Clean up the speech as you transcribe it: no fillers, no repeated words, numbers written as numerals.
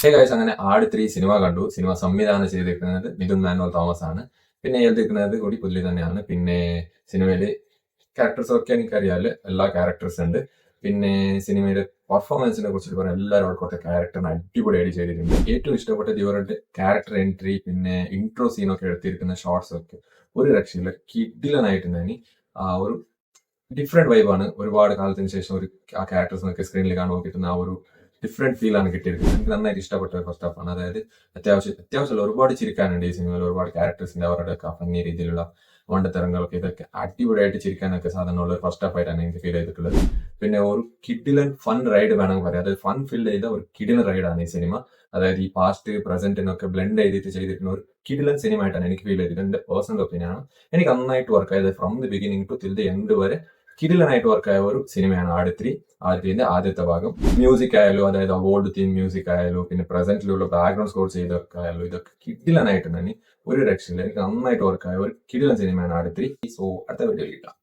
Guys, അങ്ങനെ ആട് 3 cinema കണ്ടു. സിനിമ സംവിധാനം ചെയ്തിരിക്കുന്നത് മിഥുൻ മാനുവൽ തോമസ് ആണ്. പിന്നെ എഴുതിയിരിക്കുന്നത് കൂടി പുള്ളി തന്നെയാണ്. പിന്നെ സിനിമയിൽ ക്യാരക്ടേഴ്സ് ഒക്കെ എനിക്കറിയാല്, എല്ലാ ക്യാരക്ടേഴ്സ് ഉണ്ട്. പിന്നെ സിനിമയിലെ പെർഫോമൻസിനെ കുറിച്ച് പറയാം, എല്ലാവരും കുറച്ച് ക്യാരക്ടറിന് അടിപൊളിയായിട്ട് ചെയ്തിട്ടുണ്ട്. ഏറ്റവും ഇഷ്ടപ്പെട്ടത് ഇവരുടെ ക്യാരക്ടർ എൻട്രി, പിന്നെ ഇൻട്രോ സീനൊക്കെ എടുത്തിരിക്കുന്ന ഷോർട്സ് ഒക്കെ ഒരു രക്ഷയില്ല, കിഡിലനായിട്ടുണ്ടായി. ഒരു ഡിഫറെന്റ് വൈബാണ്. ഒരുപാട് കാലത്തിന് ശേഷം ഒരു ആ ക്യാരക്ടേഴ്സിനൊക്കെ സ്ക്രീനിൽ കാണുമ്പോൾ കിട്ടുന്ന ആ ഒരു ഡിഫറെന്റ് ഫീൽ ആണ് കിട്ടിയിരിക്കുന്നത്. എനിക്ക് നന്നായിട്ട് ഇഷ്ടപ്പെട്ട ഒരു ഫസ്റ്റ് ഹാഫ് ആണ്. അതായത് അത്യാവശ്യം ഒരുപാട് ചിരിക്കാനുണ്ട് ഈ സിനിമയിൽ. ഒരുപാട് ക്യാരക്ടേഴ്സിന്റെ അവരുടെ ഫന്നി രീതിയിലുള്ള മണ്ടത്തരങ്ങളൊക്കെ, ഇതൊക്കെ അടിപൊളിയായിട്ട് ചിരിക്കാനൊക്കെ സാധനമുള്ള ഒരു ഫസ്റ്റ് ഹാഫ് ആയിട്ടാണ് എനിക്ക് ഫീൽ ചെയ്തിട്ടുള്ളത്. പിന്നെ ഒരു കിഡിലൻ ഫൺ റൈഡ് വേണമെങ്കിൽ പറയാം. അതായത് ഫൺ ഫീൽ ചെയ്ത ഒരു കിഡിലൻ റൈഡാണ് ഈ സിനിമ. അതായത് ഈ പാസ്റ്റ് പ്രസന്റിനൊക്കെ ബ്ലെൻഡ് ചെയ്തിരിക്കുന്ന ഒരു കിഡിലൻ സിനിമ ആയിട്ടാണ് എനിക്ക് ഫീൽ ചെയ്തത്. എന്റെ പേഴ്സണൽ ഒപ്പീനിയൻ ആണ്. എനിക്ക് നന്നായിട്ട് വർക്ക് ആയത് from the beginning to till the end വരെ കിഡിലനായിട്ട് വർക്കായ ഒരു സിനിമയാണ് ആട് 3. ആദ്യത്തിന്റെ ആദ്യത്തെ ഭാഗം. മ്യൂസിക് ആയാലും, അതായത് ഓൾഡ് തീം മ്യൂസിക് ആയാലും, പിന്നെ പ്രസന്റിലുള്ള ബാക്ക്ഗ്രൗണ്ട് സ്കോർ ചെയ്തൊക്കെ ആയാലും, ഇതൊക്കെ കിഡിലനായിട്ട് തന്നെ ഒരു രക്ഷയില്ല. എനിക്ക് നന്നായിട്ട് വർക്കായ ഒരു കിഡിലൻ സിനിമയാണ് ആട് 3. സോ അടുത്ത വീഡിയോയിൽ കിട്ടാം.